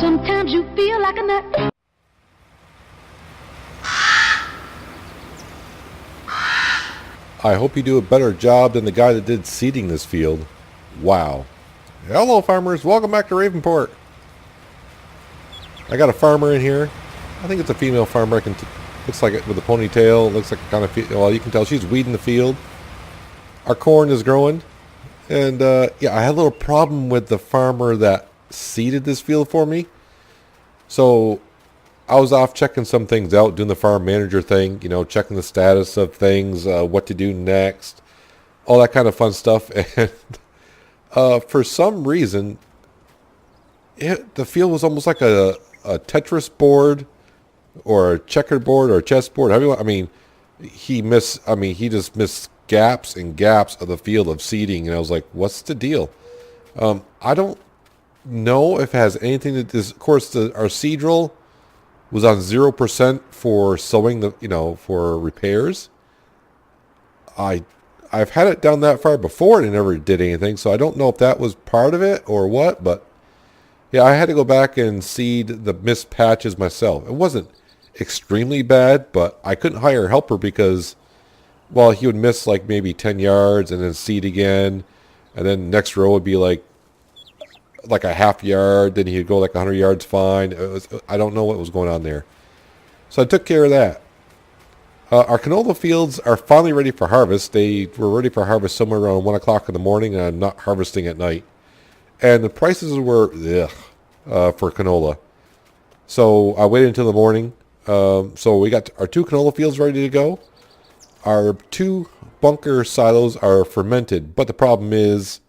Sometimes you feel like a nut. I hope you do a better job than the guy that did seeding this field. Wow. Hello farmers, welcome back to Ravenport. I got a farmer in here. I think it's a female farmer. Looks like it with a ponytail. Looks like kind of, well, you can tell she's weeding the field. Our corn is growing. And yeah, I had a little problem with the farmer that seeded this field for me. So I was off checking some things out, doing the farm manager thing, you know, checking the status of things, what to do next, all that kind of fun stuff. And for some reason, the field was almost like a Tetris board or a checkered board or a chessboard. He just missed gaps and gaps of the field of seeding. And I was like, what's the deal? I don't know if it has anything to do. Of course, our seed drill was on 0% for sowing for repairs. I've had it down that far before and it never did anything, so I don't know if that was part of it or what, but yeah, I had to go back and seed the missed patches myself. It wasn't extremely bad, but I couldn't hire a helper because, well, he would miss like maybe 10 yards and then seed again, and then next row would be like a half yard, then he'd go like 100 yards fine. I don't know what was going on there. So I took care of that. Our canola fields are finally ready for harvest. They were ready for harvest somewhere around 1 o'clock in the morning, and I'm not harvesting at night. And the prices were for canola. So I waited until the morning. So we got our 2 canola fields ready to go. Our 2 bunker silos are fermented, but the problem is,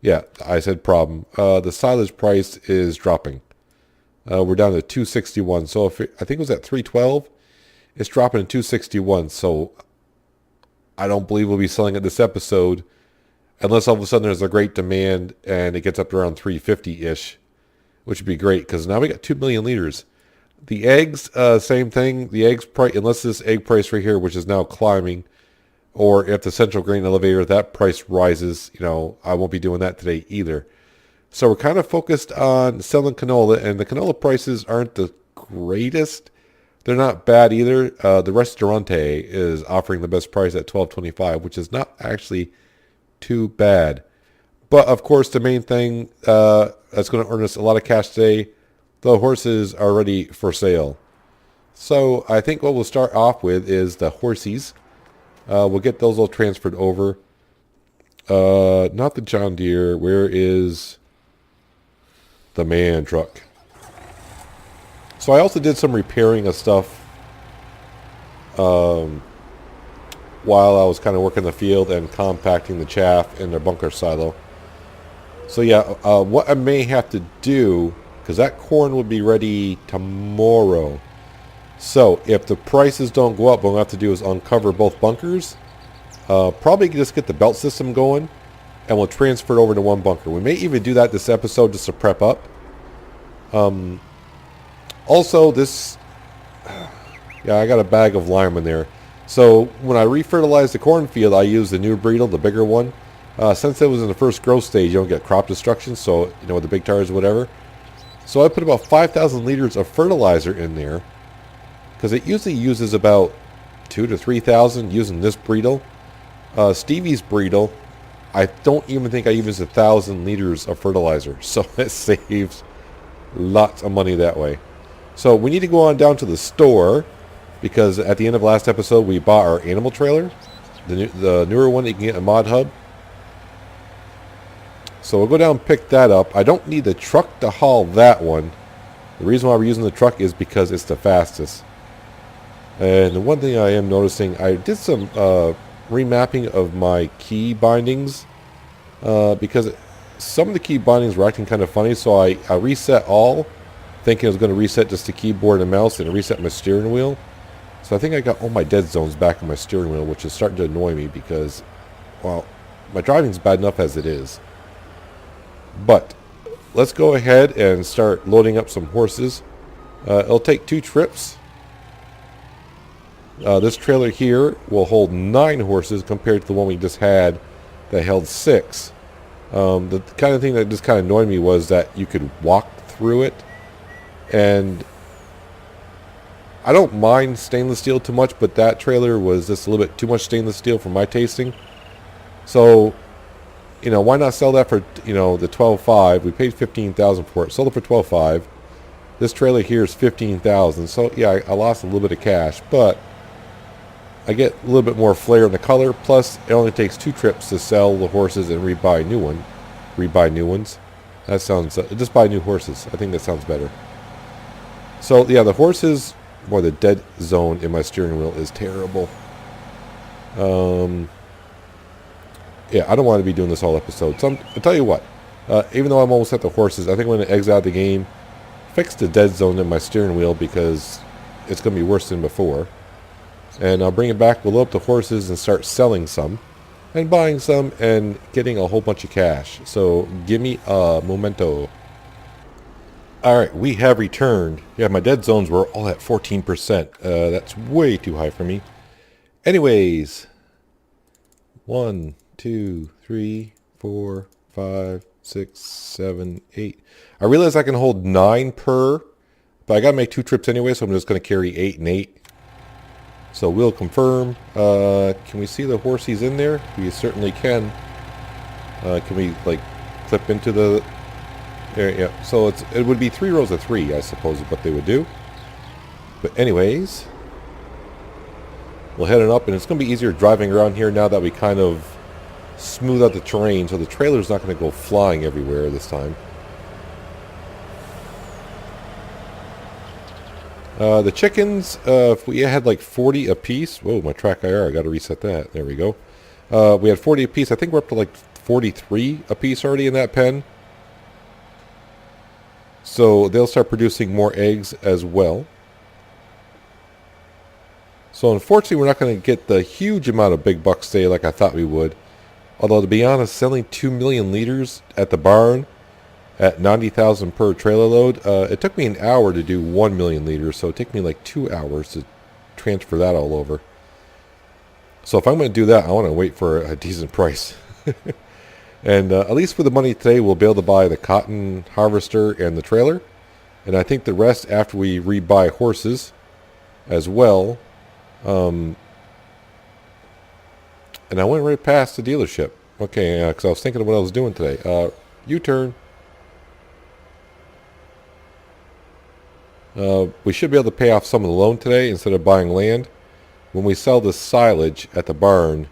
yeah, I said problem. The silage price is dropping. We're down to $261. So I think it was at $312. It's dropping to $261. So I don't believe we'll be selling it this episode unless all of a sudden there's a great demand and it gets up to around $350-ish, which would be great because now we got 2 million liters. The eggs, same thing. The eggs price, unless this egg price right here, which is now climbing, or if the central grain elevator, that price rises, I won't be doing that today either. So we're kind of focused on selling canola, and the canola prices aren't the greatest. They're not bad either. The Restaurante is offering the best price at $12.25, which is not actually too bad. But of course, the main thing that's going to earn us a lot of cash today, the horses are ready for sale. So I think what we'll start off with is the horsies. We'll get those all transferred over. Not the John Deere. Where is the man truck? So I also did some repairing of stuff while I was kind of working the field and compacting the chaff in the bunker silo. So yeah, what I may have to do, because that corn will be ready tomorrow. So if the prices don't go up, what we'll have to do is uncover both bunkers. Probably just get the belt system going, and we'll transfer it over to one bunker. We may even do that this episode just to prep up. Also, I got a bag of lime in there. So when I refertilize the cornfield, I use the new Breedle, the bigger one. Since it was in the first growth stage, you don't get crop destruction, so, with the big tires or whatever. So I put about 5,000 liters of fertilizer in there, because it usually uses about 2,000 to 3,000 using this Breedle. Stevie's Breedle, I don't even think I use 1,000 liters of fertilizer, so it saves lots of money that way. So we need to go on down to the store, because at the end of last episode we bought our animal trailer, the newer one that you can get in Mod Hub. So we'll go down and pick that up. I don't need the truck to haul that one. The reason why we're using the truck is because it's the fastest. And the one thing I am noticing, I did some remapping of my key bindings, because some of the key bindings were acting kind of funny, so I reset all, thinking I was going to reset just the keyboard and mouse, and reset my steering wheel. So I think I got all my dead zones back on my steering wheel, which is starting to annoy me because, well, my driving's bad enough as it is. But let's go ahead and start loading up some horses. It'll take 2 trips. This trailer here will hold 9 horses compared to the one we just had that held 6. The kind of thing that just kind of annoyed me was that you could walk through it. And I don't mind stainless steel too much, but that trailer was just a little bit too much stainless steel for my tasting. So, you know, why not sell that for, you know, the 12.5? We paid $15,000 for it. Sold it for 12.5. This trailer here is $15,000. So yeah, I lost a little bit of cash, but I get a little bit more flair in the color. Plus, it only takes 2 trips to sell the horses and rebuy new ones. That sounds just buy new horses. I think that sounds better. So yeah, the horses, or the dead zone in my steering wheel is terrible. Yeah, I don't want to be doing this whole episode. So I'll tell you what. Even though I'm almost at the horses, I think I'm going to exit out the game, fix the dead zone in my steering wheel because it's going to be worse than before. And I'll bring it back, we'll load up the horses and start selling some. And buying some and getting a whole bunch of cash. So give me a momento. Alright, we have returned. Yeah, my dead zones were all at 14%. That's way too high for me. Anyways. 1, 2, 3, 4, 5, 6, 7, 8. I realize I can hold 9 per. But I gotta make 2 trips anyway, so I'm just gonna carry 8 and 8. So we'll confirm. Can we see the horsies in there? We certainly can. Can we like clip into the? Yeah. So it would be 3 rows of 3, I suppose, is what they would do. But anyways, we'll head it up, and it's going to be easier driving around here now that we kind of smooth out the terrain, so the trailer's not going to go flying everywhere this time. The chickens, if we had like 40 apiece. Whoa, my track IR, I got to reset that. There we go. We had 40 apiece. I think we're up to like 43 apiece already in that pen. So they'll start producing more eggs as well. So unfortunately, we're not going to get the huge amount of big bucks today like I thought we would. Although to be honest, selling 2 million liters at the barn at 90,000 per trailer load, it took me an hour to do 1 million liters, so it took me like 2 hours to transfer that all over. So if I'm going to do that, I want to wait for a decent price. And at least for the money today, we'll be able to buy the cotton harvester and the trailer. And I think the rest after we rebuy horses as well. And I went right past the dealership. Okay, because I was thinking of what I was doing today. U-turn. We should be able to pay off some of the loan today instead of buying land. When we sell the silage at the barn,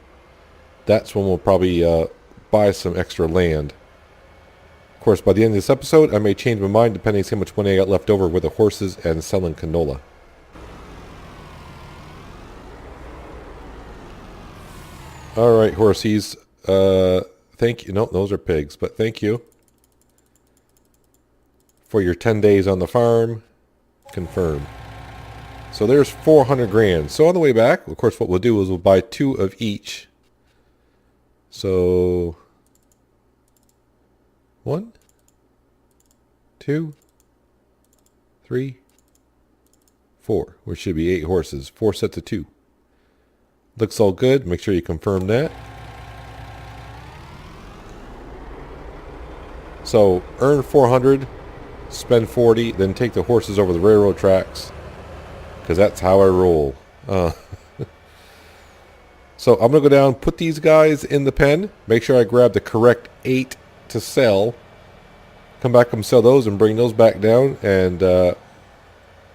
that's when we'll probably buy some extra land. Of course, by the end of this episode, I may change my mind depending on how much money I got left over with the horses and selling canola. Alright, horsies. Thank you. No, those are pigs, but thank you for your 10 days on the farm. Confirm. So there's 400 grand. So on the way back, of course, what we'll do is we'll buy 2 of each. So 1, 2, 3, 4. Which should be 8 horses. 4 sets of 2. Looks all good. Make sure you confirm that. So earn 400, spend 40, then take the horses over the railroad tracks. Because that's how I roll. So I'm going to go down, put these guys in the pen. Make sure I grab the correct 8 to sell. Come back and sell those and bring those back down. And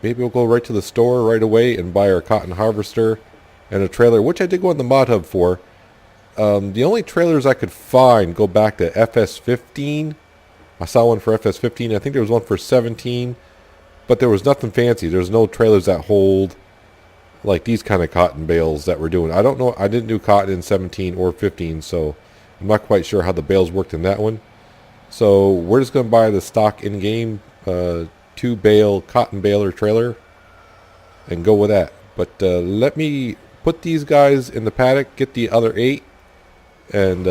maybe we'll go right to the store right away and buy our cotton harvester and a trailer, which I did go on the mod hub for. The only trailers I could find go back to FS15. I saw one for FS15. I think there was one for 17. But there was nothing fancy. There's no trailers that hold like these kind of cotton bales that we're doing. I don't know. I didn't do cotton in 17 or 15, so I'm not quite sure how the bales worked in that one. So we're just going to buy the stock in-game 2-bale cotton baler trailer and go with that. But let me put these guys in the paddock, get the other 8, and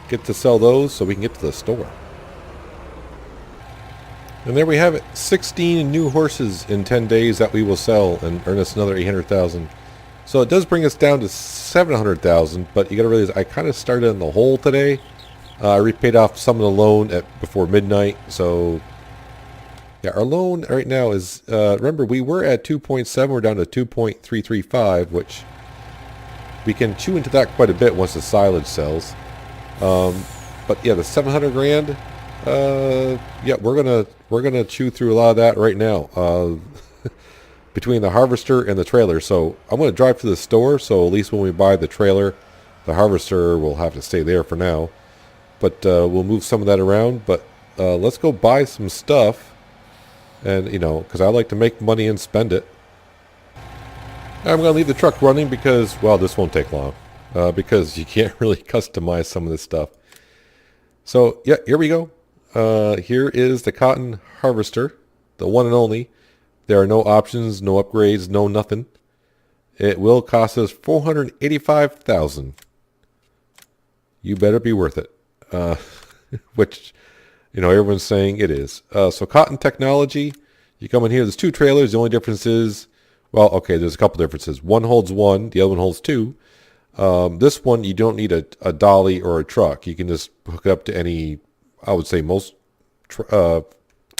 get to sell those so we can get to the store. And there we have it. 16 new horses in 10 days that we will sell and earn us another 800,000. So it does bring us down to 700,000, but you got to realize I kind of started in the hole today. I repaid off some of the loan before midnight, so Yeah, our loan right now is, remember, we were at 2.7, we're down to 2.335, which we can chew into that quite a bit once the silage sells. But yeah, the 700 grand, yeah, we're gonna chew through a lot of that right now. Between the harvester and the trailer. So I'm going to drive to the store, so at least when we buy the trailer, the harvester will have to stay there for now. But we'll move some of that around. But let's go buy some stuff. And, you know, because I like to make money and spend it. I'm going to leave the truck running because, well, this won't take long. Because you can't really customize some of this stuff. So, yeah, here we go. Here is the cotton harvester, the one and only. There are no options, no upgrades, no nothing. It will cost us $485,000. You better be worth it. Which, you know, everyone's saying it is. So cotton technology, you come in here, there's two trailers. The only difference is, well, okay, there's a couple differences. One holds one, the other one holds two. This one, you don't need a dolly or a truck. You can just hook it up to any, I would say most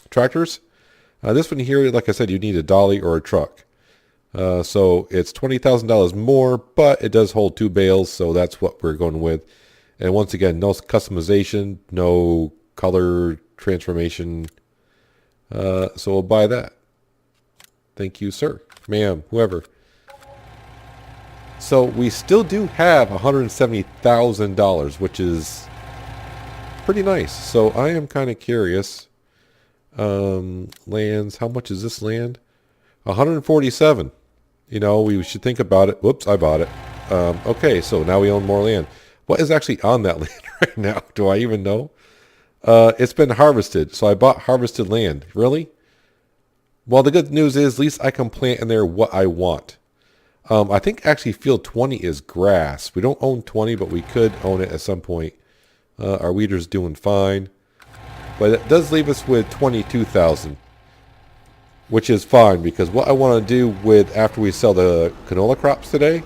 tractors. This one here, like I said, you need a dolly or a truck. So it's $20,000 more, but it does hold two bales, so that's what we're going with. And once again, no customization, no color transformation. So we'll buy that. Thank you, sir, ma'am, whoever. So we still do have $170,000, which is pretty nice. So I am kind of curious. Lands, how much is this land? 147. You know, we should think about it. Whoops, I bought it. Okay, so now we own more land. What is actually on that land right now? Do I even know? It's been harvested, so I bought harvested land. Really? Well, the good news is at least I can plant in there what I want. I think actually field 20 is grass. We don't own 20, but we could own it at some point. Our weeder's doing fine. But it does leave us with 22,000, which is fine because what I want to do with after we sell the canola crops today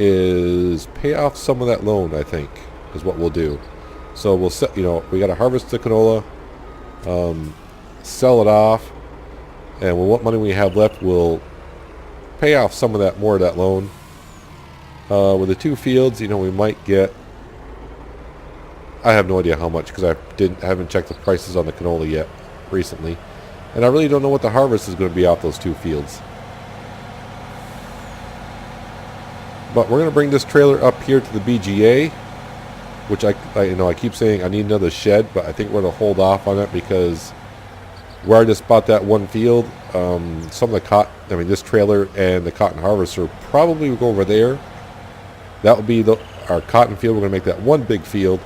is pay off some of that loan. I think is what we'll do. So we'll set, you know, we got to harvest the canola, sell it off, and with what money we have left, we'll pay off some of that more of that loan. With the two fields, you know, we might get. I have no idea how much because I haven't checked the prices on the canola yet recently. And I really don't know what the harvest is going to be off those two fields. But we're going to bring this trailer up here to the BGA, which I keep saying I need another shed, but I think we're going to hold off on it because where I just bought that one field, some of the cotton, this trailer and the cotton harvester probably will go over there. That will be our cotton field. We're going to make that one big field.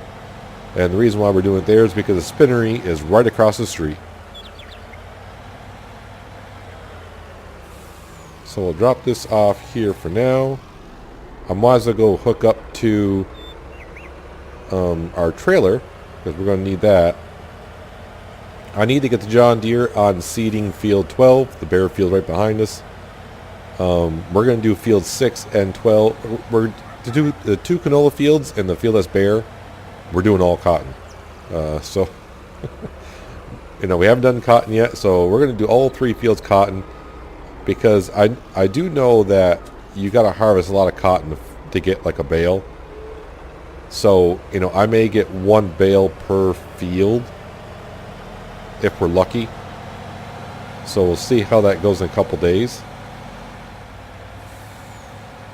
And the reason why we're doing it there is because the spinnery is right across the street. So we'll drop this off here for now. I might as well go hook up to our trailer because we're going to need that. I need to get the John Deere on seeding field 12, the bare field right behind us. We're going to do field 6 and 12. We're to do the two canola fields and the field that's bare. We're doing all cotton. So, you know, we haven't done cotton yet, so we're going to do all three fields cotton because I do know that you got to harvest a lot of cotton to get like a bale. So, you know, I may get one bale per field if we're lucky. So we'll see how that goes in a couple days.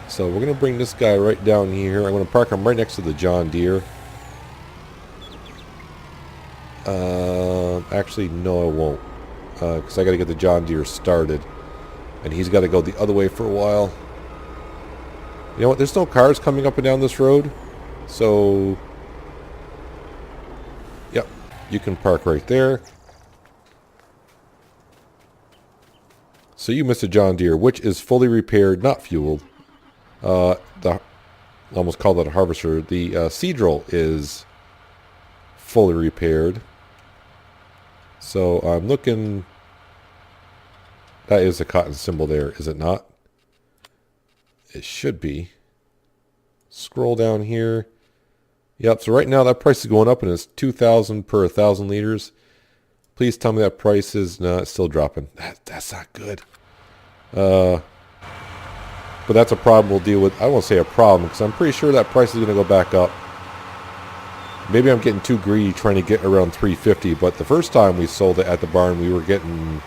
So we're going to bring this guy right down here. I'm going to park him right next to the John Deere. Actually, no, I won't. Because I got to get the John Deere started. And he's got to go the other way for a while. You know what? There's no cars coming up and down this road. So, yep. You can park right there. So you missed a John Deere, which is fully repaired, not fueled. Almost called it a harvester. The Seadrill is fully repaired. So I'm looking. That is a cotton symbol there, is it not? It should be. Scroll down here. Yep, so right now that price is going up and it's $2,000 per 1,000 liters. Please tell me that price is not still dropping. That's not good. But that's a problem we'll deal with. I won't say a problem because I'm pretty sure that price is going to go back up. Maybe I'm getting too greedy trying to get around 350, but the first time we sold it at the barn, we were getting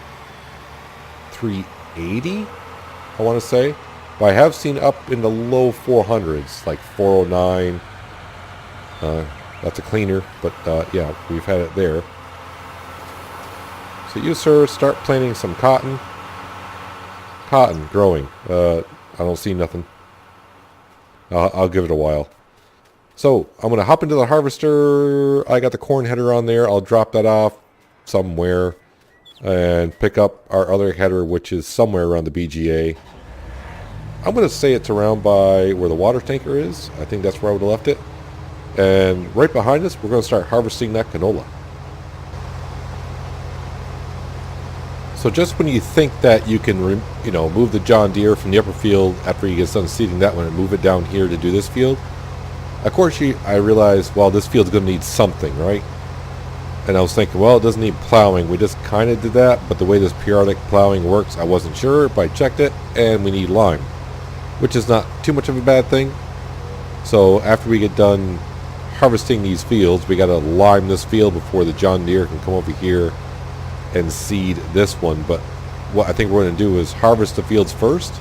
380, I want to say. But I have seen up in the low 400s, like 409. That's a cleaner, but yeah, we've had it there. So you, sir, start planting some cotton. Cotton growing. I don't see nothing. I'll give it a while. So I'm going to hop into the harvester. I got the corn header on there. I'll drop that off somewhere and pick up our other header, which is somewhere around the BGA. I'm going to say it's around by where the water tanker is. I think that's where I would have left it. And right behind us, we're going to start harvesting that canola. So just when you think that you can, move the John Deere from the upper field after he gets done seeding that one and move it down here to do this field, of course I realized, well, this field's going to need something, right? And I was thinking, well, it doesn't need plowing. We just kind of did that, but the way this periodic plowing works, I wasn't sure, but I checked it, and we need lime, which is not too much of a bad thing. So after we get done harvesting these fields, we got to lime this field before the John Deere can come over here and seed this one. But what I think we're going to do is harvest the fields first,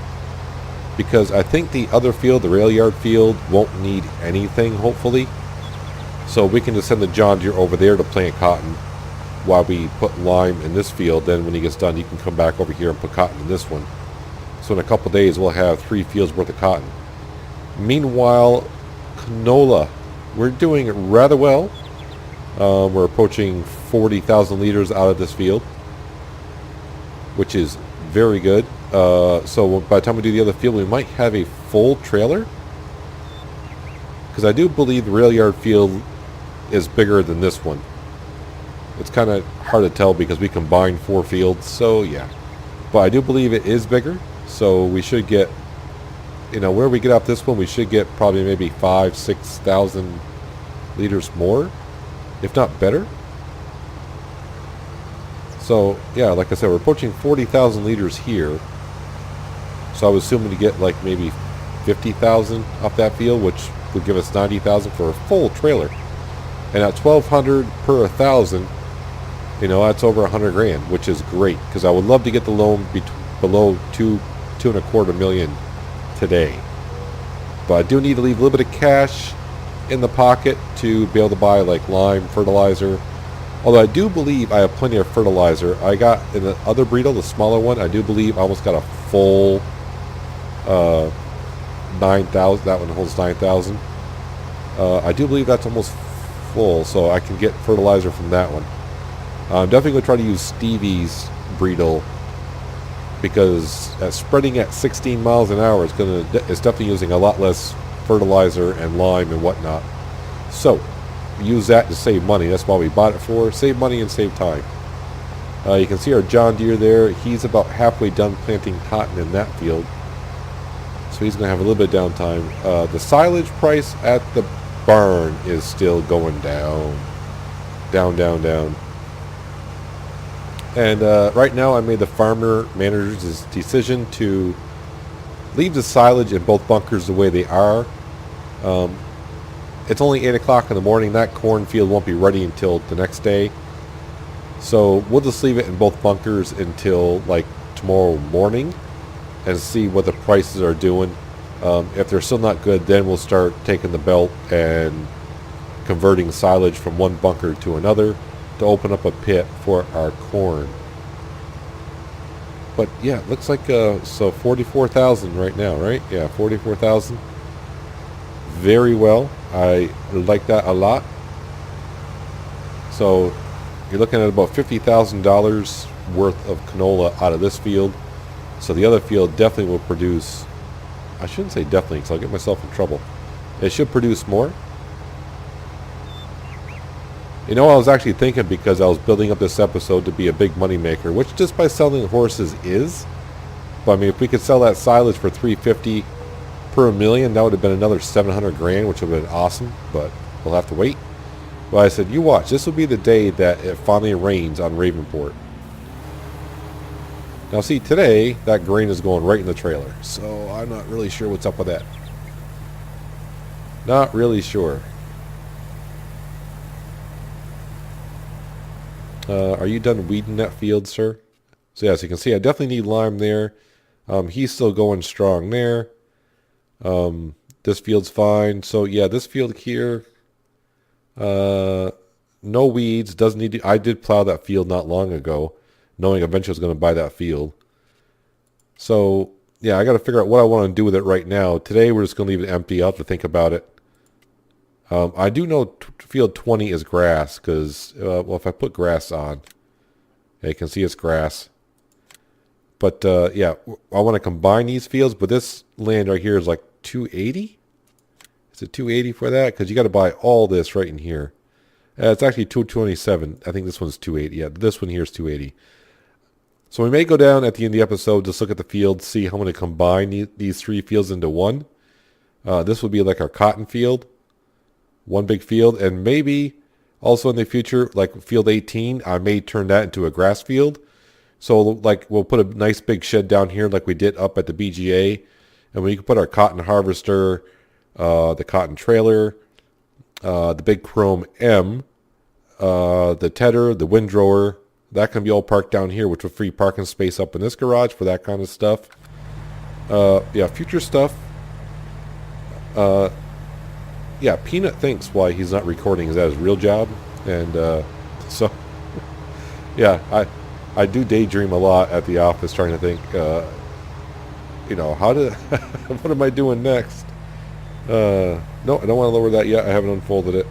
because I think the other field, the rail yard field, won't need anything, hopefully. So we can just send the John Deere over there to plant cotton while we put lime in this field. Then when he gets done, he can come back over here and put cotton in this one. So in a couple days, we'll have 3 fields worth of cotton. Meanwhile, canola, we're doing rather well. We're approaching 40,000 liters out of this field, which is very good. So by the time we do the other field, we might have a full trailer, because I do believe the rail yard field is bigger than this one. It's kind of hard to tell because we combined 4 fields, so yeah. But I do believe it is bigger, so we should get, where we get off this one, we should get probably maybe 5,000-6,000 liters more, if not better. So yeah, like I said, we're approaching 40,000 liters here. So I was assuming to get like maybe 50,000 off that field, which would give us 90,000 for a full trailer. And at 1,200 per 1,000, that's over 100 grand, which is great, because I would love to get the loan below $2.25 million today. But I do need to leave a little bit of cash in the pocket to be able to buy like lime, fertilizer. Although I do believe I have plenty of fertilizer. I got in the other Burrito, the smaller one, I do believe I almost got a full 9,000. That one holds 9,000. I do believe that's almost full, so I can get fertilizer from that one. I'm definitely going to try to use Stevie's Burrito, because spreading at 16 miles an hour it's definitely using a lot less fertilizer and lime and whatnot. So use that to save money. That's why we bought it for. Save money and save time. You can see our John Deere there. He's about halfway done planting cotton in that field, so he's going to have a little bit of downtime. The silage price at the barn is still going down. Down. And right now I made the farmer manager's decision to leave the silage in both bunkers the way they are. It's only 8 o'clock in the morning. That cornfield won't be ready until the next day. So we'll just leave it in both bunkers until like tomorrow morning and see what the prices are doing. If they're still not good, then we'll start taking the belt and converting silage from one bunker to another to open up a pit for our corn. But yeah, it looks like so 44,000 right now, right? Yeah, 44,000. Very well. I like that a lot. So you're looking at about $50,000 worth of canola out of this field. So the other field definitely will produce, I shouldn't say definitely because I'll get myself in trouble. It should produce more. I was actually thinking, because I was building up this episode to be a big money maker, which just by selling horses is. But I mean, if we could sell that silage for $350 per million, that would have been another 700 grand, which would have been awesome. But we'll have to wait. Well, I said, you watch. This will be the day that it finally rains on Ravenport. Now see, today, that grain is going right in the trailer. So I'm not really sure what's up with that. Not really sure. Are you done weeding that field, sir? So yes, you can see I definitely need lime there. He's still going strong there. This field's fine. So yeah, this field here, no weeds. Doesn't need to, I did plow that field not long ago, knowing eventually I was going to buy that field. So yeah, I got to figure out what I want to do with it right now. Today we're just going to leave it empty. I'll have to think about it. I do know field 20 is grass because, well, if I put grass on, yeah, you can see it's grass. But, yeah, I want to combine these fields, but this land right here is like 280? Is it 280 for that? Because you got to buy all this right in here. It's actually 227. I think this one's 280. Yeah, this one here is 280. So we may go down at the end of the episode, just look at the field, see how I'm going to combine these three fields into one. This would be like our cotton field. One big field, and maybe also in the future, like field 18, I may turn that into a grass field. So like we'll put a nice big shed down here like we did up at the BGA, and we can put our cotton harvester, the cotton trailer, the big chrome M, the tedder, the windrower, that can be all parked down here, which will free parking space up in this garage for that kind of stuff. Yeah, future stuff. Yeah, Peanut thinks why he's not recording is that his real job, and so yeah, I do daydream a lot at the office, trying to think, you know, how to what am I doing next? No, I don't want to lower that yet. I haven't unfolded it,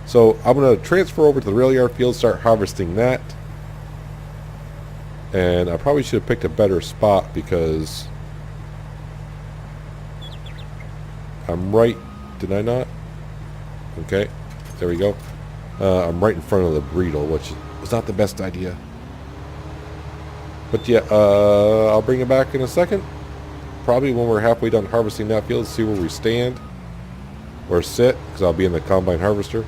so I'm gonna transfer over to the rail yard field, start harvesting that, and I probably should have picked a better spot because I'm right. Did I not? Okay, there we go. I'm right in front of the bridle, which was not the best idea. But yeah, I'll bring it back in a second. Probably when we're halfway done harvesting that field, see where we stand. Or sit, because I'll be in the combine harvester.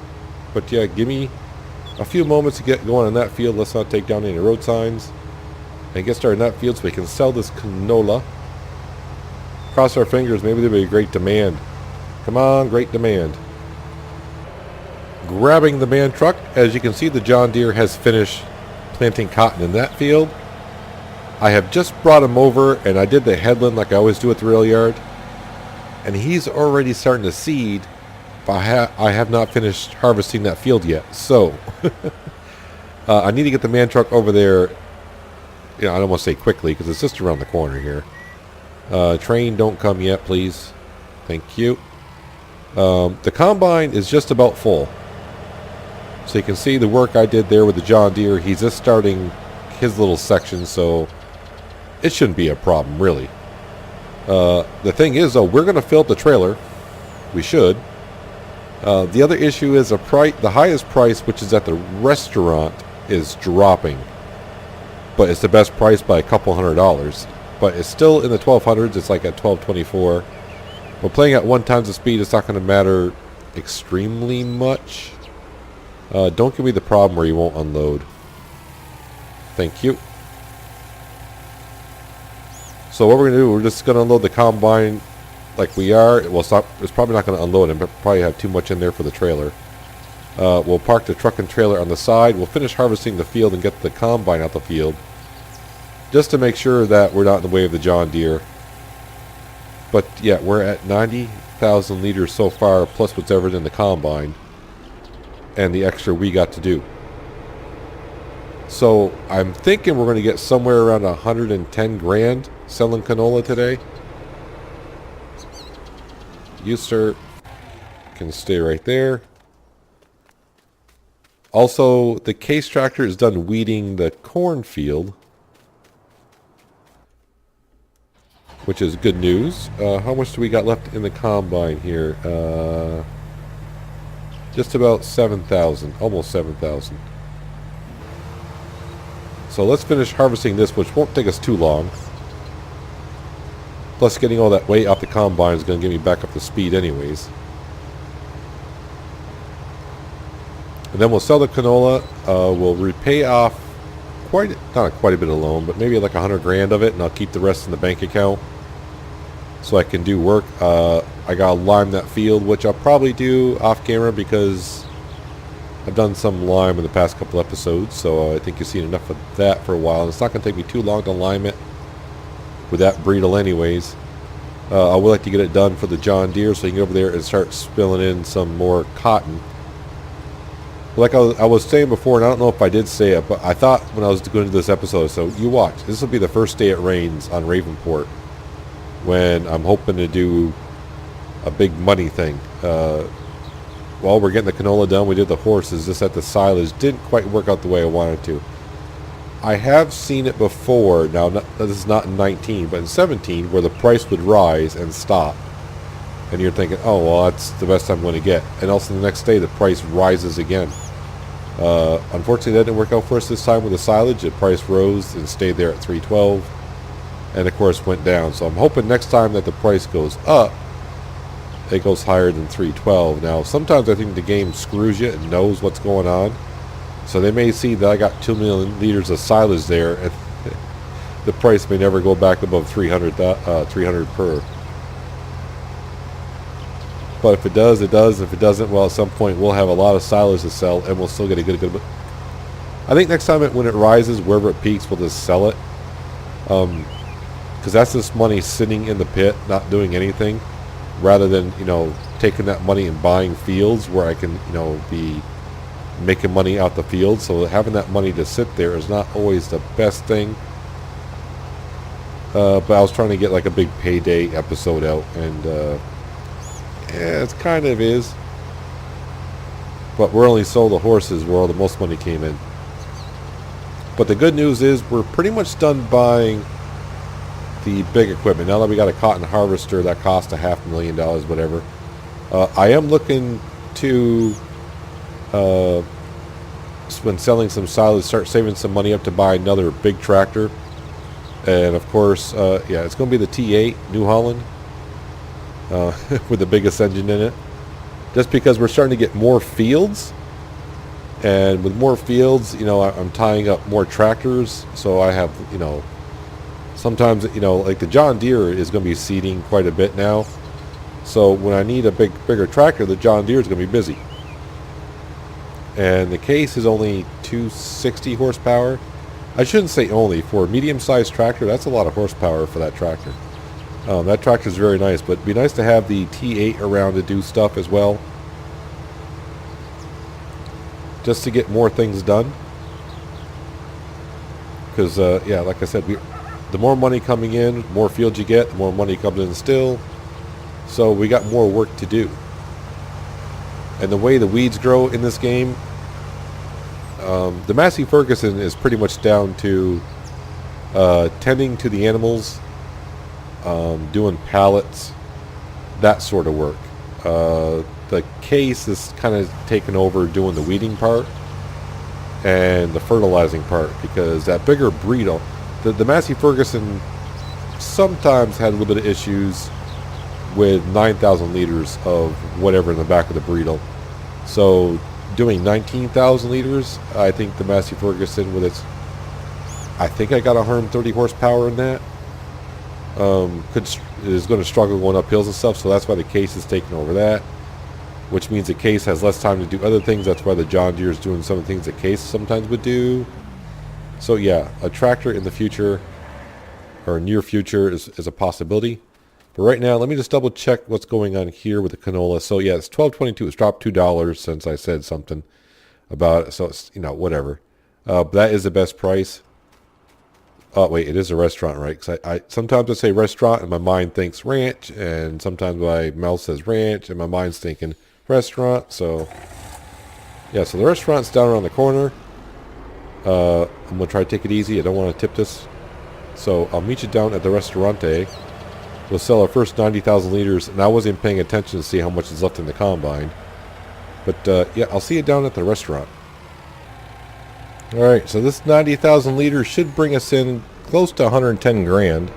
But yeah, give me a few moments to get going on that field. Let's not take down any road signs. And get started in that field so we can sell this canola. Cross our fingers, maybe there'll be a great demand. Come on, great demand. Grabbing the man truck, as you can see, the John Deere has finished planting cotton in that field. I have just brought him over, and I did the headland like I always do at the rail yard, and he's already starting to seed, but I have not finished harvesting that field yet. So I need to get the man truck over there. You know, I don't want to say quickly because it's just around the corner here. Train, don't come yet, please. Thank you. The combine is just about full. So you can see the work I did there with the John Deere. He's just starting his little section, so it shouldn't be a problem, really. The thing is, though, we're going to fill up the trailer. We should. The other issue is the highest price, which is at the restaurant, is dropping. But it's the best price by a couple $100. But it's still in the 1200s. It's like at 1224. But playing at 1 times the speed, it's not going to matter extremely much. Don't give me the problem where you won't unload. Thank you. So what we're going to do, we're just going to unload the combine like we are. Well, it's probably not going to unload it, but probably have too much in there for the trailer. We'll park the truck and trailer on the side. We'll finish harvesting the field and get the combine out the field. Just to make sure that we're not in the way of the John Deere. But yeah, we're at 90,000 liters so far, plus what's ever in the combine. And the extra we got to do. So I'm thinking we're going to get somewhere around 110 grand selling canola today. You, sir, can stay right there. Also, the case tractor is done weeding the cornfield, which is good news. How much do we got left in the combine here? Just about 7,000, almost 7,000. So let's finish harvesting this, which won't take us too long. Plus getting all that weight off the combine is going to get me back up to speed anyways. And And then we'll sell the canola. We'll repay off not quite a bit of loan, but maybe like 100 grand of it, and I'll keep the rest in the bank account so I can do work. I gotta lime that field, which I'll probably do off camera because I've done some lime in the past couple episodes, so I think you've seen enough of that for a while. And it's not gonna take me too long to lime it with that bridle anyways. I would like to get it done for the John Deere so you can get over there and start spilling in some more cotton. Like I was saying before, and I don't know if I did say it, but I thought when I was going to this episode, so you watch, this will be the first day it rains on Ravenport when I'm hoping to do a big money thing. While we're getting the canola done, we did the horses. Just at the silage didn't quite work out the way I wanted to. I have seen it before. Now, this is not in 19, but in 17, where the price would rise and stop. And you're thinking, oh, well, that's the best I'm going to get. And also the next day, the price rises again. Unfortunately, that didn't work out for us this time with the silage. The price rose and stayed there at 312. And, of course, went down. So I'm hoping next time that the price goes up, it goes higher than 312. Now, sometimes I think the game screws you and knows what's going on. So they may see that I got 2 million liters of silage there, and the price may never go back above 300 per. But if it does, it does. If it doesn't, well, at some point we'll have a lot of silage to sell, and we'll still get a good. I think next time when it rises, wherever it peaks, we'll just sell it, because that's just money sitting in the pit, not doing anything, rather than taking that money and buying fields where I can be making money out the field. So having that money to sit there is not always the best thing. But I was trying to get like a big payday episode out, and yeah, it kind of is. But we're only sold the horses where all the most money came in. But the good news is we're pretty much done buying the big equipment. Now that we got a cotton harvester that cost $500,000, whatever. I am looking to when selling some silage, start saving some money up to buy another big tractor. And of course, yeah, it's going to be the T8 New Holland with the biggest engine in it. Just because we're starting to get more fields, and with more fields, I'm tying up more tractors. So I have, sometimes, like the John Deere is going to be seeding quite a bit now. So when I need a bigger tractor, the John Deere is going to be busy. And the case is only 260 horsepower. I shouldn't say only. For a medium-sized tractor, that's a lot of horsepower for that tractor. That tractor is very nice, but it'd be nice to have the T8 around to do stuff as well, just to get more things done. Because, yeah, like I said, the more money coming in, more fields you get, the more money comes in still. So we got more work to do. And the way the weeds grow in this game, the Massey Ferguson is pretty much down to tending to the animals, doing pallets, that sort of work. The case is kind of taken over doing the weeding part and the fertilizing part, because that bigger bridle, the Massey Ferguson sometimes had a little bit of issues with 9,000 liters of whatever in the back of the bridle. So doing 19,000 liters, I think the Massey Ferguson with its, I think I got 130 horsepower in that, is going to struggle going up hills and stuff. So that's why the case is taking over that, which means the case has less time to do other things. That's why the John Deere is doing some of the things the case sometimes would do. So yeah, a tractor in the future, or near future, is a possibility. But right now, let me just double check what's going on here with the canola. So yeah, it's $12.22. It's dropped $2 since I said something about it. So it's, whatever. But that is the best price. Oh wait, it is a restaurant, right? Because I sometimes I say restaurant and my mind thinks ranch, and sometimes my mouth says ranch and my mind's thinking restaurant. So yeah, so the restaurant's down around the corner. I'm gonna try to take it easy. I don't want to tip this, so I'll meet you down at the restaurante. We'll sell our first 90,000 liters, and I wasn't paying attention to see how much is left in the combine. But yeah, I'll see you down at the restaurant. Alright, so this 90,000 liters should bring us in close to 110 grand.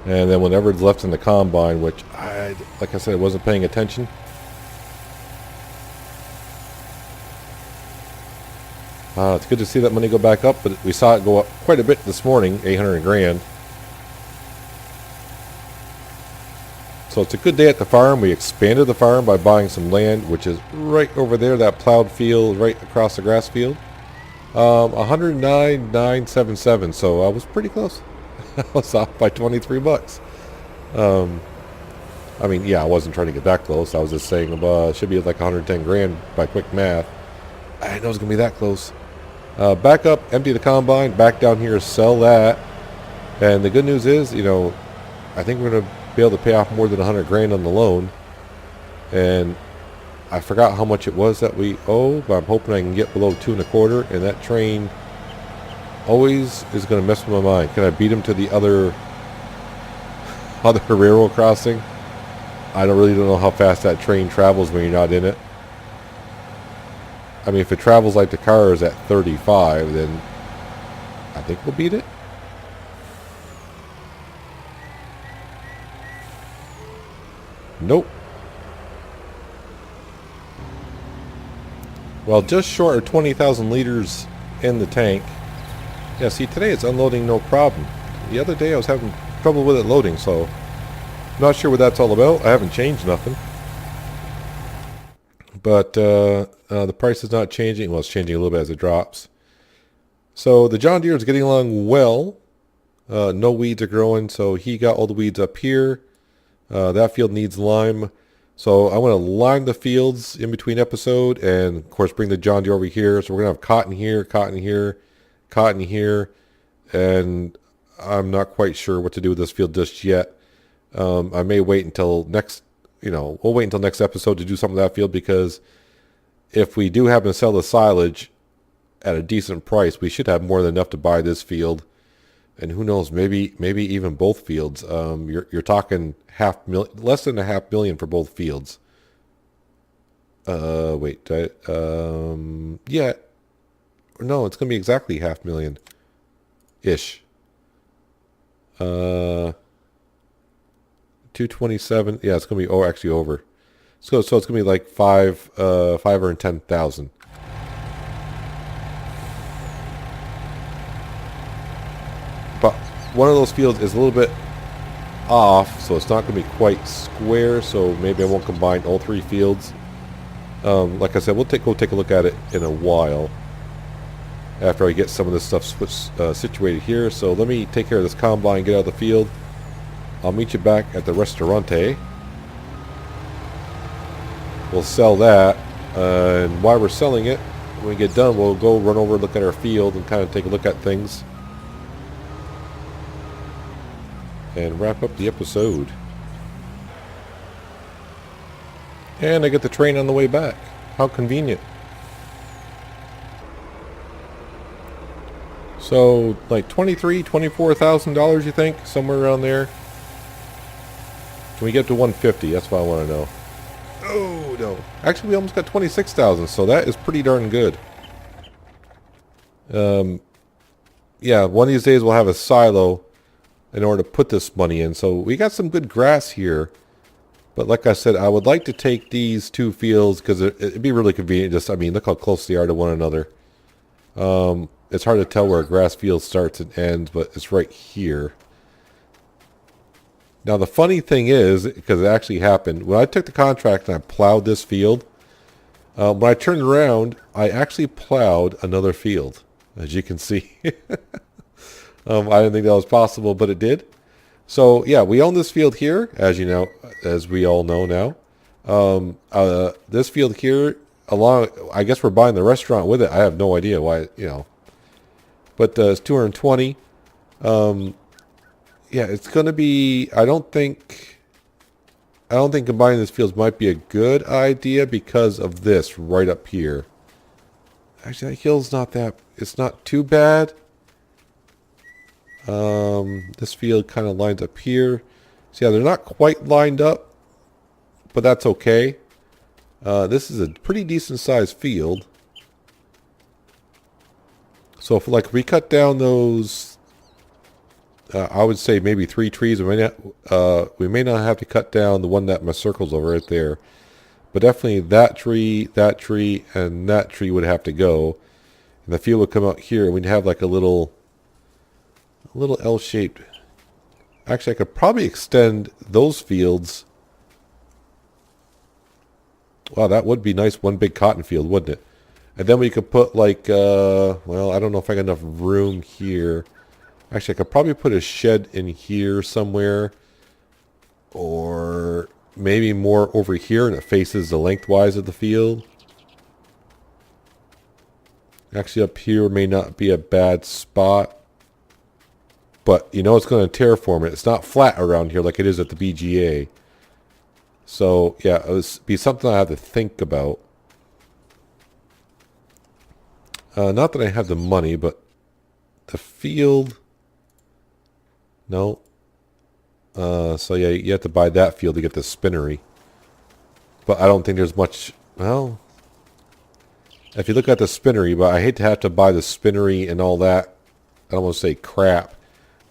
And then whatever's left in the combine, which like I said, I wasn't paying attention. It's good to see that money go back up, but we saw it go up quite a bit this morning, 800 grand. So it's a good day at the farm. We expanded the farm by buying some land, which is right over there, that plowed field right across the grass field. 109,977. So I was pretty close. I was off by 23 bucks. I mean, yeah, I wasn't trying to get that close. I was just saying it should be like 110 grand by quick math. I didn't know it was going to be that close. Back up, empty the combine, back down here, sell that. And the good news is, you know, I think we're going to be able to pay off more than 100 grand on the loan. And I forgot how much it was that we owe, but I'm hoping I can get below 2.25. And that train always is going to mess with my mind. Can I beat him to the other railroad crossing? I don't know how fast that train travels when you're not in it. I mean, if it travels like the cars at 35, then I think we'll beat it. Nope. Well, just short of 20,000 liters in the tank. Yeah, see, today it's unloading no problem. The other day I was having trouble with it loading, so I'm not sure what that's all about. I haven't changed nothing. But the price is not changing. Well, it's changing a little bit as it drops. So the John Deere is getting along well. No weeds are growing, so he got all the weeds up here. That field needs lime. So I want to lime the fields in between episode and, of course, bring the John Deere over here. So we're going to have cotton here, cotton here, cotton here. And I'm not quite sure what to do with this field just yet. I may wait until next, we'll wait until next episode to do some of that field, because if we do happen to sell the silage at a decent price, we should have more than enough to buy this field. And who knows, maybe even both fields. You're talking less than $500,000 for both fields. Yeah. No, it's going to be exactly $500,000-ish. 227. Yeah, it's going to be actually over. So it's going to be like 510,000. But one of those fields is a little bit off, so it's not going to be quite square, so maybe I won't combine all three fields. Like I said, we'll go take a look at it in a while after I get some of this stuff situated here. So let me take care of this combine, get out of the field. I'll meet you back at the Restaurante. We'll sell that, and while we're selling it, when we get done, we'll go run over and look at our field and kind of take a look at things and wrap up the episode. And I get the train on the way back. How convenient. So like $24,000, you think? Somewhere around there. Can we get to 150? That's what I want to know. Oh no. Actually, we almost got 26,000, so that is pretty darn good. Yeah, one of these days we'll have a silo in order to put this money in. So we got some good grass here. But like I said, I would like to take these two fields because it'd be really convenient. Look how close they are to one another. It's hard to tell where a grass field starts and ends, but it's right here. Now the funny thing is, because it actually happened, when I took the contract and I plowed this field, when I turned around, I actually plowed another field, as you can see. I didn't think that was possible, but it did. So yeah, we own this field here, as you know, as we all know now. This field here, I guess we're buying the restaurant with it. I have no idea why, but it's 220. Yeah, it's going to be, I don't think combining these fields might be a good idea because of this right up here. Actually, that hill's it's not too bad. This field kind of lines up here. So yeah, they're not quite lined up, but that's okay. This is a pretty decent sized field. So if we cut down those, I would say maybe 3 trees. We may not have to cut down the one that my circle's over right there, but definitely that tree, and that tree would have to go. And the field would come out here, and we'd have like a little L-shaped. Actually, I could probably extend those fields. Wow, that would be nice. One big cotton field, wouldn't it? And then we could put like, well, I don't know if I got enough room here. Actually, I could probably put a shed in here somewhere. Or maybe more over here, and it faces the lengthwise of the field. Actually, up here may not be a bad spot. But, you know, it's going to terraform it. It's not flat around here like it is at the BGA. So, yeah, it would be something I have to think about. Not that I have the money, but the field... No. So, yeah, you have to buy that field to get the spinnery. But I don't think there's much... Well... If you look at the spinnery, but I hate to have to buy the spinnery and all that. I don't want to say crap.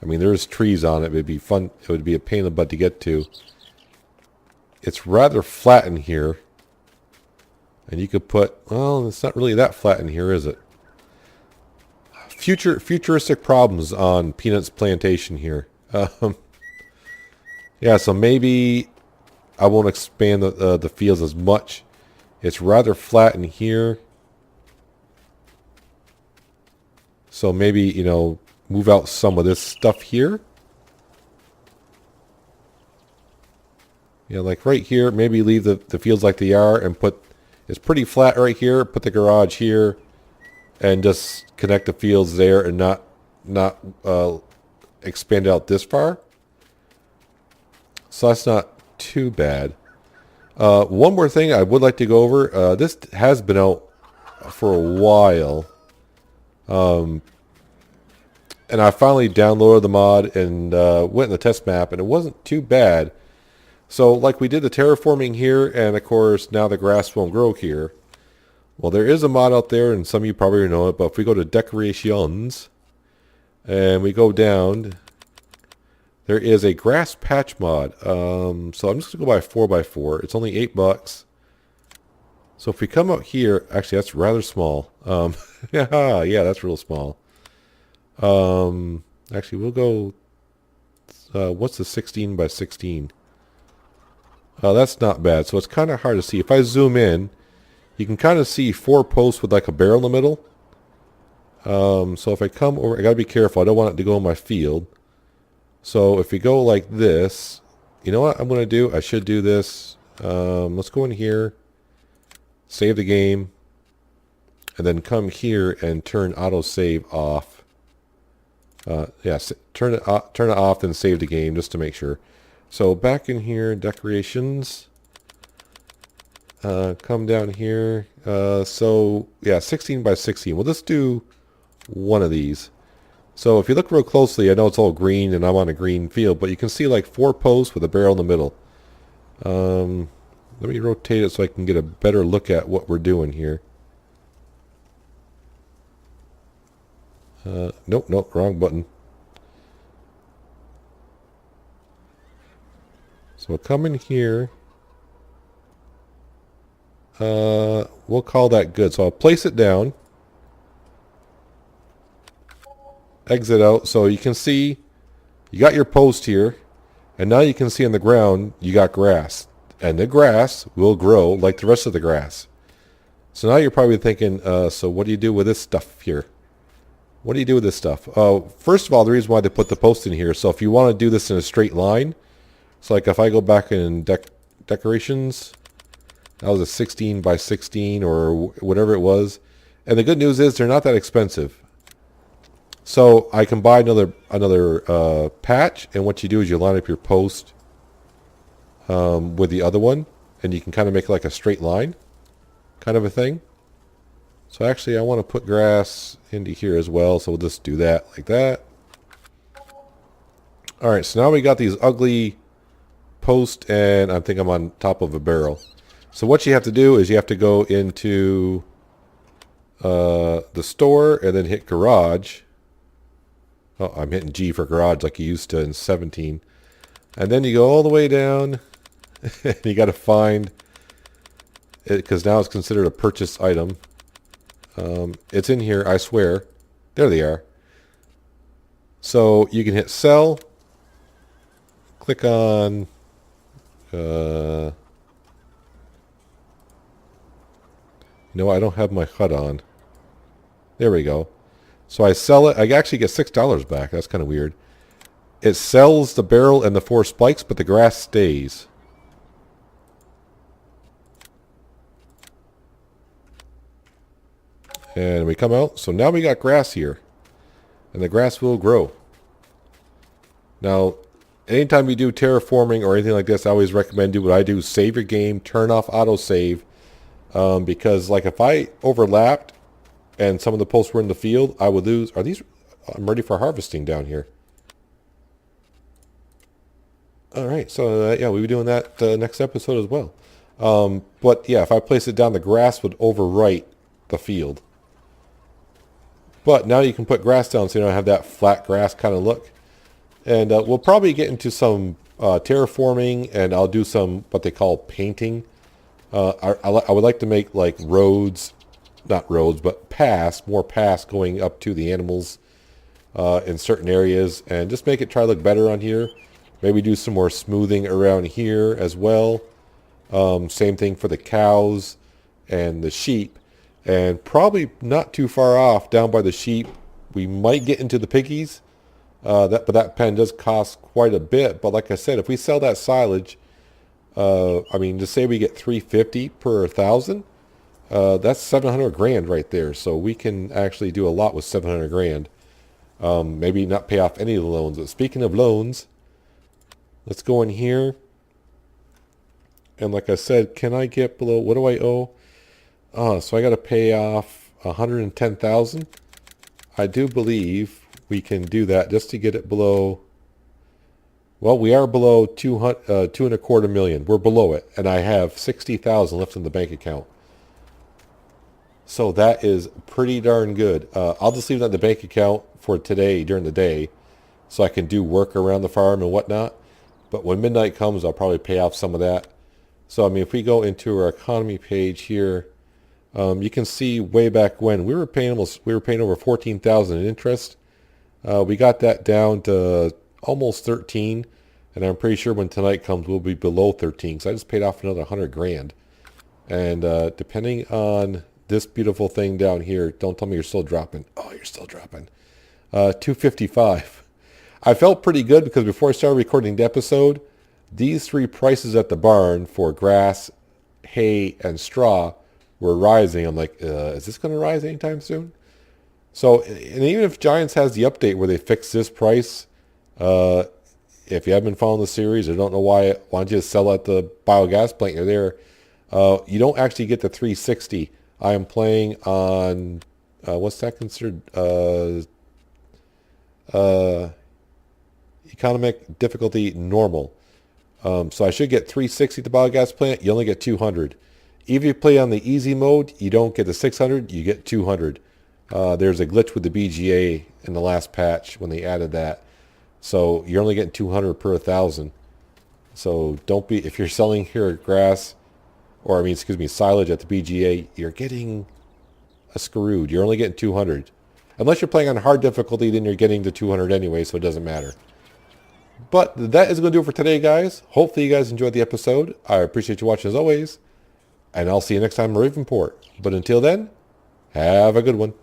I mean, there's trees on it. It'd be fun. It would be a pain in the butt to get to. It's rather flat in here. And you could put... Well, it's not really that flat in here, is it? Futuristic problems on Peanut's plantation here. Yeah, so maybe I won't expand the fields as much. It's rather flat in here. So maybe, you know, move out some of this stuff here. Yeah, like right here, maybe leave the fields like they are and put... It's pretty flat right here. Put the garage here. And just connect the fields there and not expand out this far. So that's not too bad. One more thing I would like to go over. This has been out for a while. And I finally downloaded the mod and went in the test map, and it wasn't too bad. So like we did the terraforming here, and of course now the grass won't grow here. Well, there is a mod out there, and some of you probably know it, but if we go to decorations and we go down, there is a grass patch mod. So I'm just going to go by 4x4. It's only $8. So if we come out here, actually that's rather small. Yeah, that's real small. Actually we'll go, what's the 16 by 16? That's not bad. So it's kind of hard to see. If I zoom in, you can kind of see 4 posts with like a barrel in the middle. So if I come over, I got to be careful. I don't want it to go in my field. So if we go like this, you know what I'm going to do? I should do this. Let's go in here, save the game, and then come here and turn autosave off. Yeah, turn it off, then save the game just to make sure. So back in here, decorations. Come down here. So yeah, 16 by 16. We'll just do one of these. So if you look real closely, I know it's all green and I'm on a green field, but you can see like 4 posts with a barrel in the middle. Let me rotate it so I can get a better look at what we're doing here. Nope, wrong button. So we'll come in here. We'll call that good. So I'll place it down. Exit out. So you can see you got your post here. And now you can see on the ground you got grass. And the grass will grow like the rest of the grass. So now you're probably thinking, so what do you do with this stuff here? What do you do with this stuff? First of all, the reason why they put the post in here, so if you want to do this in a straight line, so like if I go back in decorations, that was a 16 by 16 or whatever it was. And the good news is they're not that expensive. So I can buy another patch, and what you do is you line up your post with the other one, and you can kind of make it like a straight line kind of a thing. So actually I want to put grass into here as well, so we'll just do that like that. Alright, so now we got these ugly posts, and I think I'm on top of a barrel. So what you have to do is you have to go into the store and then hit garage. Oh, I'm hitting G for garage like you used to in 17. And then you go all the way down and you got to find it, because now it's considered a purchased item. It's in here, I swear. There they are. So you can hit sell. Click on... you know, I don't have my HUD on. There we go. So I sell it. I actually get $6 back. That's kind of weird. It sells the barrel and the 4 spikes, but the grass stays. And we come out. So now we got grass here. And the grass will grow. Now, anytime you do terraforming or anything like this, I always recommend do what I do. Save your game. Turn off autosave. Because like if I overlapped and some of the posts were in the field, I would lose. Are these... I'm ready for harvesting down here. Alright, so yeah, we'll be doing that next episode as well. But yeah, if I place it down, the grass would overwrite the field. But now you can put grass down so you don't have that flat grass kind of look. And we'll probably get into some terraforming, and I'll do some what they call painting. I would like to make like roads, not roads, but more paths going up to the animals in certain areas, and just make it try to look better on here. Maybe do some more smoothing around here as well. Same thing for the cows and the sheep. And probably not too far off down by the sheep, we might get into the piggies. But that pen does cost quite a bit. But like I said, if we sell that silage, I mean, just say we get $350 per 1,000, that's 700 grand right there. So we can actually do a lot with 700 grand. Maybe not pay off any of the loans. But speaking of loans, let's go in here. And like I said, can I get below, what do I owe? So I got to pay off 110,000. I do believe we can do that just to get it below. Well, we are below 2.25 million. We're below it, and I have 60,000 left in the bank account. So that is pretty darn good. I'll just leave that in the bank account for today during the day, so I can do work around the farm and whatnot. But when midnight comes, I'll probably pay off some of that. So I mean, if we go into our economy page here, you can see way back when we were paying over 14,000 in interest. We got that down to almost 13, and I'm pretty sure when tonight comes, we'll be below 13. So I just paid off another 100 grand. And depending on this beautiful thing down here, don't tell me you're still dropping. Oh, you're still dropping. 255. I felt pretty good because before I started recording the episode, these 3 prices at the barn for grass, hay, and straw were rising. I'm like, is this going to rise anytime soon? So, and even if Giants has the update where they fix this price, if you haven't been following the series or don't know why don't you just sell at the biogas plant you're there, you don't actually get the 360. I am playing on, what's that considered? Economic difficulty normal. So I should get 360 at the biogas plant. You only get 200. Even if you play on the easy mode, you don't get the 600, you get 200. There's a glitch with the BGA in the last patch when they added that. So you're only getting 200 per 1,000. So don't be, if you're selling here grass, or I mean, excuse me, silage at the BGA, you're getting screwed. You're only getting 200. Unless you're playing on hard difficulty, then you're getting the 200 anyway, so it doesn't matter. But that is going to do it for today, guys. Hopefully you guys enjoyed the episode. I appreciate you watching as always. And I'll see you next time in Ravenport. But until then, have a good one.